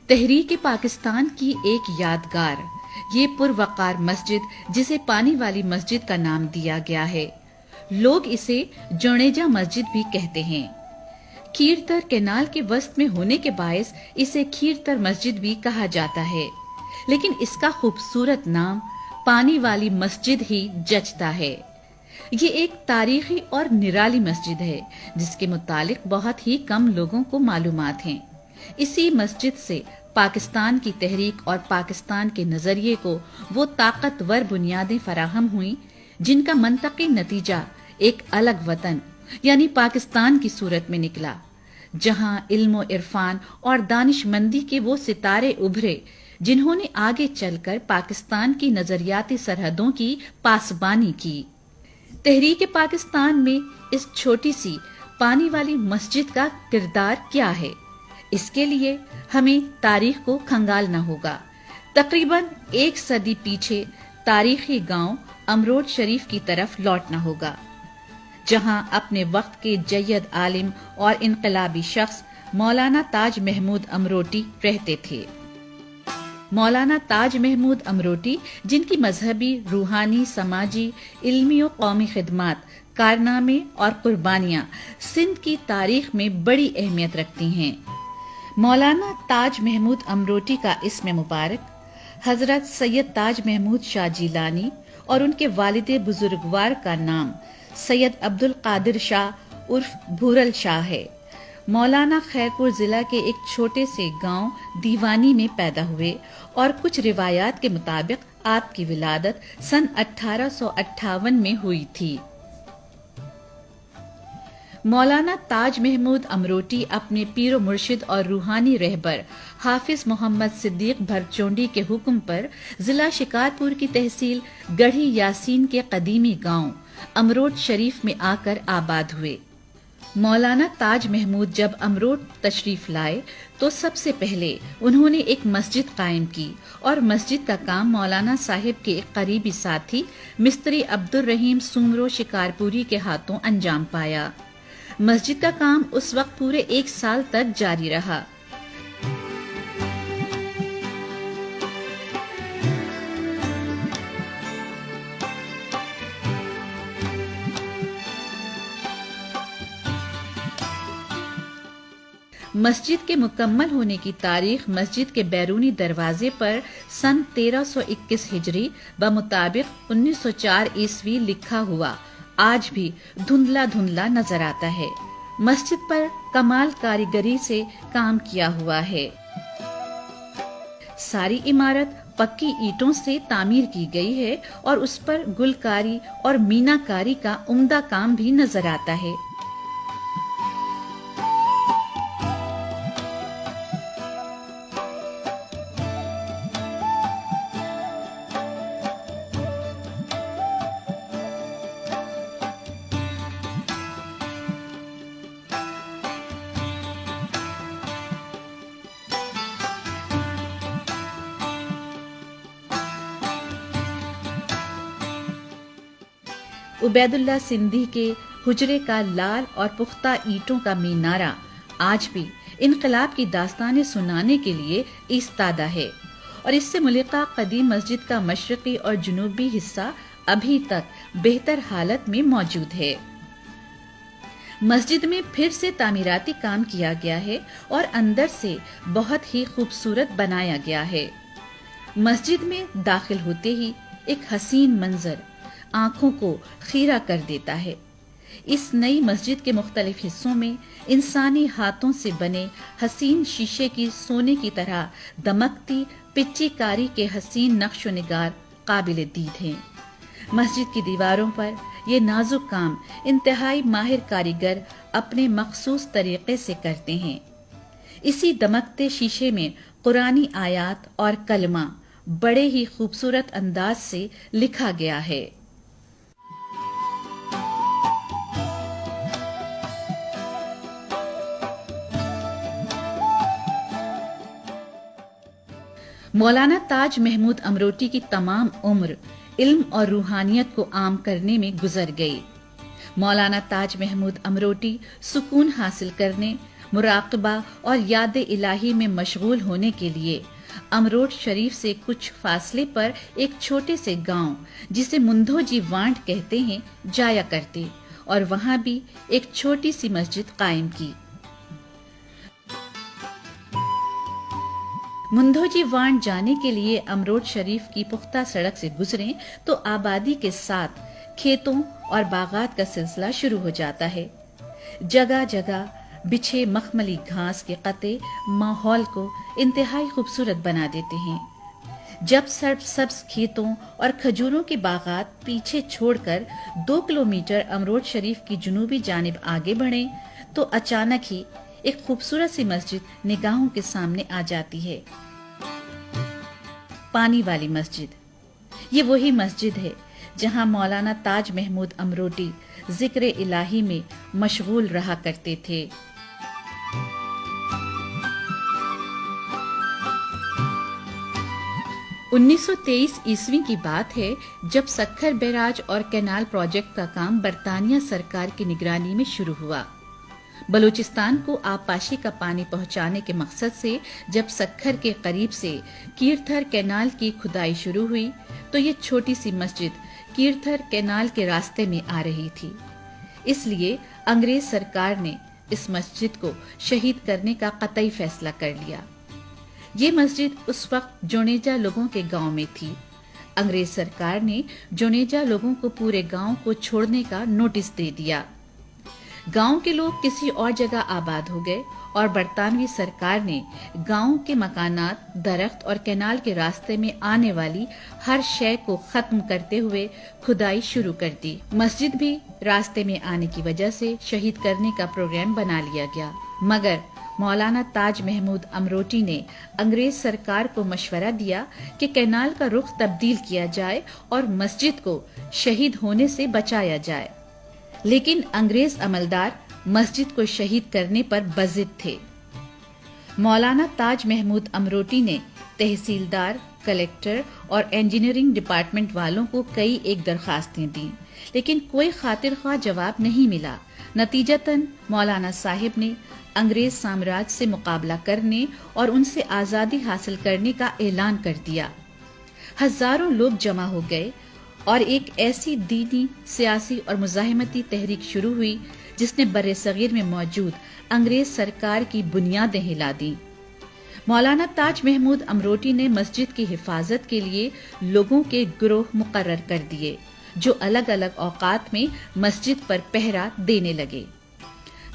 تحریک پاکستان کی ایک یادگار یہ پروقار مسجد جسے پانی والی مسجد کا نام دیا گیا ہے، لوگ اسے جونیجا مسجد بھی کہتے ہیں۔ کھیرتر کینال کے وسط میں ہونے کے باعث اسے کھیرتر مسجد بھی کہا جاتا ہے، لیکن اس کا خوبصورت نام پانی والی مسجد ہی جچتا ہے۔ یہ ایک تاریخی اور نرالی مسجد ہے جس کے متعلق بہت ہی کم لوگوں کو معلومات ہیں۔ اسی مسجد سے پاکستان کی تحریک اور پاکستان کے نظریے کو وہ طاقتور بنیادیں فراہم ہوئیں جن کا منطقی نتیجہ ایک الگ وطن یعنی پاکستان کی صورت میں نکلا، جہاں علم و عرفان اور دانش مندی کے وہ ستارے ابھرے جنہوں نے آگے چل کر پاکستان کی نظریاتی سرحدوں کی پاسبانی کی۔ تحریک پاکستان میں اس چھوٹی سی پانی والی مسجد کا کردار کیا ہے، اس کے لیے ہمیں تاریخ کو کھنگالنا ہوگا۔ تقریباً 1 صدی پیچھے تاریخی گاؤں امروٹ شریف کی طرف لوٹنا ہوگا، جہاں اپنے وقت کے جید عالم اور انقلابی شخص مولانا تاج محمود امروٹی رہتے تھے۔ مولانا تاج محمود امروٹی، جن کی مذہبی، روحانی، سماجی، علمی و قومی خدمات، کارنامے اور قربانیاں سندھ کی تاریخ میں بڑی اہمیت رکھتی ہیں۔ مولانا تاج محمود امروٹی کا اسم مبارک حضرت سید تاج محمود شاہ جیلانی اور ان کے والد بزرگوار کا نام سید عبد القادر شاہ عرف بھورل شاہ ہے۔ مولانا خیرپور ضلع کے ایک چھوٹے سے گاؤں دیوانی میں پیدا ہوئے اور کچھ روایات کے مطابق آپ کی ولادت سن 1858 میں ہوئی تھی۔ مولانا تاج محمود امروٹی اپنے پیر و مرشد اور روحانی رہبر حافظ محمد صدیق بھرچونڈی کے حکم پر ضلع شکارپور کی تحصیل گڑھی یاسین کے قدیمی گاؤں امروٹ شریف میں آ کر آباد ہوئے۔ مولانا تاج محمود جب امروٹ تشریف لائے تو سب سے پہلے انہوں نے ایک مسجد قائم کی اور مسجد کا کام مولانا صاحب کے ایک قریبی ساتھی مستری عبد الرحیم سومرو شکارپوری کے ہاتھوں انجام پایا۔ مسجد کا کام اس وقت پورے 1 سال تک جاری رہا۔ مسجد کے مکمل ہونے کی تاریخ مسجد کے بیرونی دروازے پر سن 1321 ہجری بمطابق 1904 عیسوی لکھا ہوا آج بھی دھندلا دھندلا نظر آتا ہے۔ مسجد پر کمال کاریگری سے کام کیا ہوا ہے۔ ساری عمارت پکی اینٹوں سے تعمیر کی گئی ہے اور اس پر گلکاری اور مینا کاری کا عمدہ کام بھی نظر آتا ہے۔ عبید اللہ سندھی کے حجرے کا لال اور پختہ اینٹوں کا مینارہ آج بھی انقلاب کی داستانیں سنانے کے لیے ایستادہ ہے، اور اس سے ملحقہ قدیم مسجد کا مشرقی اور جنوبی حصہ ابھی تک بہتر حالت میں موجود ہے۔ مسجد میں پھر سے تعمیراتی کام کیا گیا ہے اور اندر سے بہت ہی خوبصورت بنایا گیا ہے۔ مسجد میں داخل ہوتے ہی ایک حسین منظر آنکھوں کو خیرہ کر دیتا ہے۔ اس نئی مسجد کے مختلف حصوں میں انسانی ہاتھوں سے بنے حسین شیشے کی سونے کی طرح دمکتی پچی کاری کے حسین نقش و نگار قابل دید ہیں۔ مسجد کی دیواروں پر یہ نازک کام انتہائی ماہر کاریگر اپنے مخصوص طریقے سے کرتے ہیں۔ اسی دمکتے شیشے میں قرآنی آیات اور کلمہ بڑے ہی خوبصورت انداز سے لکھا گیا ہے۔ مولانا تاج محمود امروٹی کی تمام عمر علم اور روحانیت کو عام کرنے میں گزر گئی۔ مولانا تاج محمود امروٹی سکون حاصل کرنے मुराकबा और याद इलाही में मशगूल होने के लिए अमरोट शरीफ से कुछ फासले पर एक छोटे से गांव जिसे मुंधोजी वांड कहते हैं जाया करते और वहां भी एक छोटी सी मस्जिद कायम की। मुंधोजी वांड जाने के लिए अमरोट शरीफ की पुख्ता सड़क से गुजरें तो आबादी के साथ खेतों और बागात का सिलसिला शुरू हो जाता है। जगह जगह बिछे मखमली घास के कते माहौल को इंतहाई खूबसूरत बना देते हैं। जब सब्ज खेतों और खजूरों के बागात पीछे छोड़कर 2 किलोमीटर अमरोट शरीफ की जुनूबी जानिब आगे बढ़े तो अचानक ही एक खूबसूरत सी मस्जिद निगाहों के सामने आ जाती है। पानी वाली मस्जिद। ये वही मस्जिद है जहां मौलाना ताज महमूद अमरोटी जिक्र इलाही में मशगूल रहा करते थे। 1923 ईस्वी की बात है जब सखर बैराज और कैनाल प्रोजेक्ट का काम बरतानिया सरकार की निगरानी में शुरू हुआ। बलूचिस्तान को आबपाशी का पानी पहुंचाने के मकसद से जब सखर के करीब से कीरथर कैनाल की खुदाई शुरू हुई तो ये छोटी सी मस्जिद कीरथर कैनाल के रास्ते में आ रही थी। इसलिए अंग्रेज सरकार ने इस मस्जिद को शहीद करने का कतई फैसला कर लिया। ये मस्जिद उस वक्त जोनेजा लोगों के गांव में थी। अंग्रेज सरकार ने जोनेजा लोगों को पूरे गांव को छोड़ने का नोटिस दे दिया। गांव के लोग किसी और जगह आबाद हो गए और बरतानवी सरकार ने गांव के मकानात, दरख्त और कैनाल के रास्ते में आने वाली हर शय को खत्म करते हुए खुदाई शुरू कर दी। मस्जिद भी रास्ते में आने की वजह से शहीद करने का प्रोग्राम बना लिया गया, मगर मौलाना ताज महमूद अमरोटी ने अंग्रेज सरकार को मशवरा दिया कि कैनाल का रुख तब्दील किया जाए और मस्जिद को शहीद होने से बचाया जाए। लेकिन अंग्रेज अमलदार मस्जिद को शहीद करने पर बजिद थे। मौलाना ताज महमूद अमरोटी ने तहसीलदार, कलेक्टर और इंजीनियरिंग डिपार्टमेंट वालों को कई एक दरखास्तें दी, लेकिन कोई खातिर ख्वाह जवाब नहीं मिला। नतीजतन मौलाना साहिब ने अंग्रेज साम्राज्य से मुकाबला करने और उनसे आजादी हासिल करने का ऐलान कर दिया। हजारों लोग जमा हो गए और एक ऐसी दीनी, सियासी और मुजाहिमती तहरीक शुरू हुई जिसने बर्रे सगीर में मौजूद अंग्रेज सरकार की बुनियादें हिला दी। मौलाना ताज महमूद अमरोटी ने मस्जिद की हिफाजत के लिए लोगों के गिरोह मुकर्रर कर दिए जो अलग अलग औकात में मस्जिद पर पहरा देने लगे।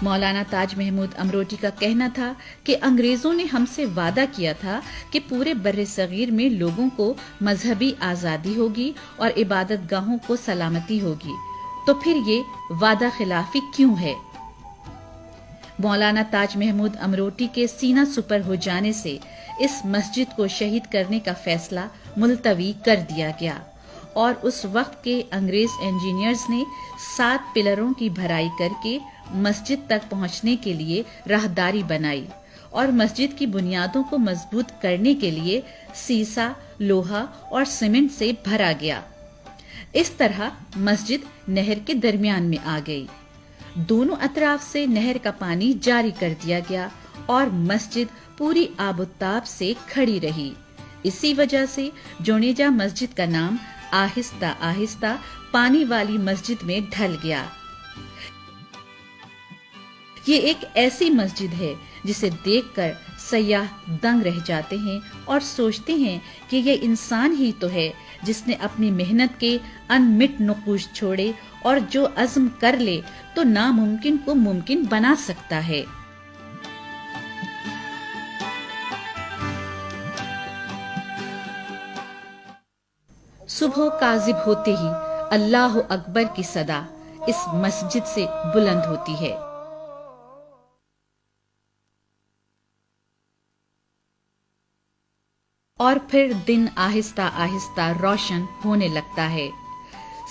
मौलाना ताज महमूद अमरोटी का कहना था कि अंग्रेजों ने हमसे वादा किया था कि पूरे बर्रे सगीर में लोगों को मजहबी आजादी होगी और इबादत गाहों को सलामती होगी, तो फिर ये वादा खिलाफी क्यों है? मौलाना ताज महमूद अमरोटी के सीना सुपर हो जाने से इस मस्जिद को शहीद करने का फैसला मुलतवी कर दिया गया और उस वक्त के अंग्रेज इंजीनियर्स ने 7 पिलरों की भराई करके मस्जिद तक पहुंचने के लिए राहदारी बनाई और मस्जिद की बुनियादों को मजबूत करने के लिए सीसा, लोहा और सीमेंट से भरा गया। इस तरह मस्जिद नहर के दरमियान में आ गई। दोनों अतराफ से नहर का पानी जारी कर दिया गया और मस्जिद पूरी आबोताब से खड़ी रही। इसी वजह से जोनेजा मस्जिद का नाम आहिस्ता आहिस्ता पानी वाली मस्जिद में ढल गया। ये एक ऐसी मस्जिद है जिसे देखकर सयाह दंग रह जाते हैं और सोचते हैं कि ये इंसान ही तो है जिसने अपनी मेहनत के अनमिट नकूश छोड़े और जो अज़्म कर ले तो नामुमकिन को मुमकिन बना सकता है। सुबह काजिब होते ही अल्लाह अकबर की सदा इस मस्जिद से बुलंद होती है। और फिर दिन आहिस्ता आहिस्ता रोशन होने लगता है।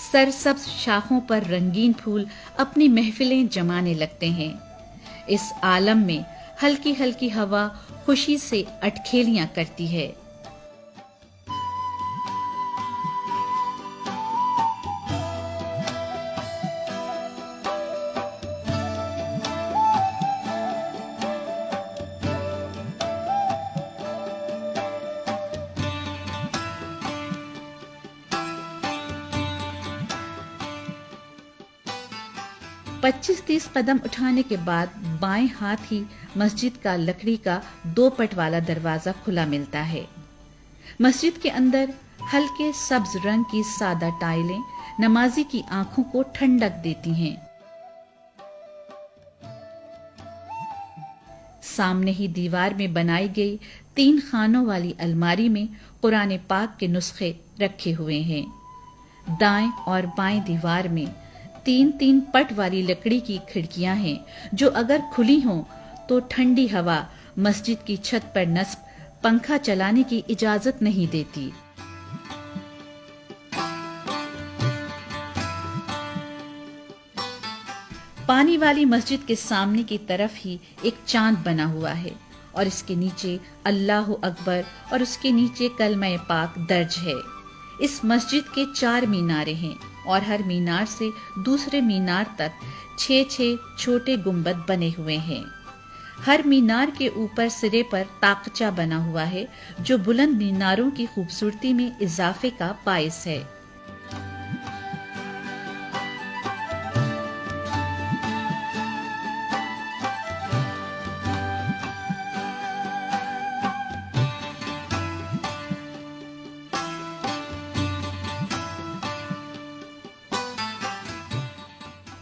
सरसब्ज शाखों पर रंगीन फूल अपनी महफिलें जमाने लगते हैं। इस आलम में हल्की हल्की हवा खुशी से अटखेलियां करती है। 25-30 कदम उठाने के बाद बाएं हाथ ही मस्जिद का लकड़ी का 2 पट वाला दरवाजा खुला मिलता है। मस्जिद के अंदर हल्के सब्ज रंग की सादा टाइलें नमाजी की आंखों को ठंडक देती हैं। सामने ही दीवार में बनाई गई 3 खानों वाली अलमारी में कुरान पाक के नुस्खे रखे हुए हैं। दाएं और बाएं दीवार में 3-3 पट वाली लकड़ी की खिड़कियां हैं, जो अगर खुली हों तो ठंडी हवा मस्जिद की छत पर नस्ब पंखा चलाने की इजाजत नहीं देती। पानी वाली मस्जिद के सामने की तरफ ही एक चांद बना हुआ है और इसके नीचे अल्लाह अकबर और उसके नीचे कलमा पाक दर्ज है। इस मस्जिद के 4 मीनारे हैं और हर मीनार से दूसरे मीनार तक 6-6 छोटे गुंबद बने हुए हैं। हर मीनार के ऊपर सिरे पर ताकचा बना हुआ है, जो बुलंद मीनारों की खूबसूरती में इजाफे का बायस है।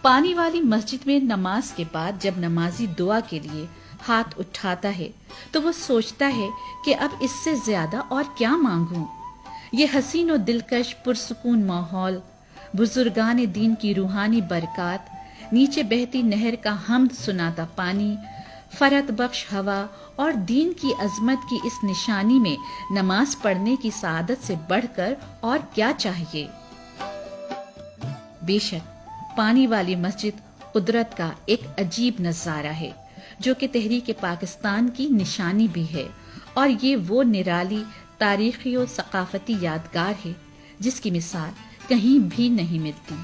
पानी वाली मस्जिद में नमाज के बाद जब नमाजी दुआ के लिए हाथ उठाता है तो वो सोचता है कि अब इससे ज्यादा और क्या मांगूं। ये हसीन और दिलकश पुरसुकून माहौल, बुजुर्गान दीन की रूहानी बरकत, नीचे बहती नहर का हमद सुनाता पानी, फरत बख्श हवा और दीन की अजमत की इस निशानी में नमाज पढ़ने की सादत से बढ़कर और क्या चाहिए। बेशक पानी वाली मस्जिद कुदरत का एक अजीब नजारा है, जो कि तहरीक पाकिस्तान की निशानी भी है, और ये वो निराली तारीखी और सकाफती यादगार है जिसकी मिसाल कहीं भी नहीं मिलती।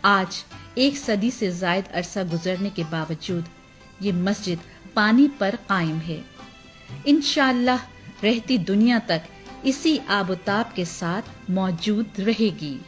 आज 1 सदी से जायद अरसा गुजरने के बावजूद ये मस्जिद पानी पर कायम है। इंशाअल्लाह रहती दुनिया तक इसी आबोताब के साथ मौजूद रहेगी।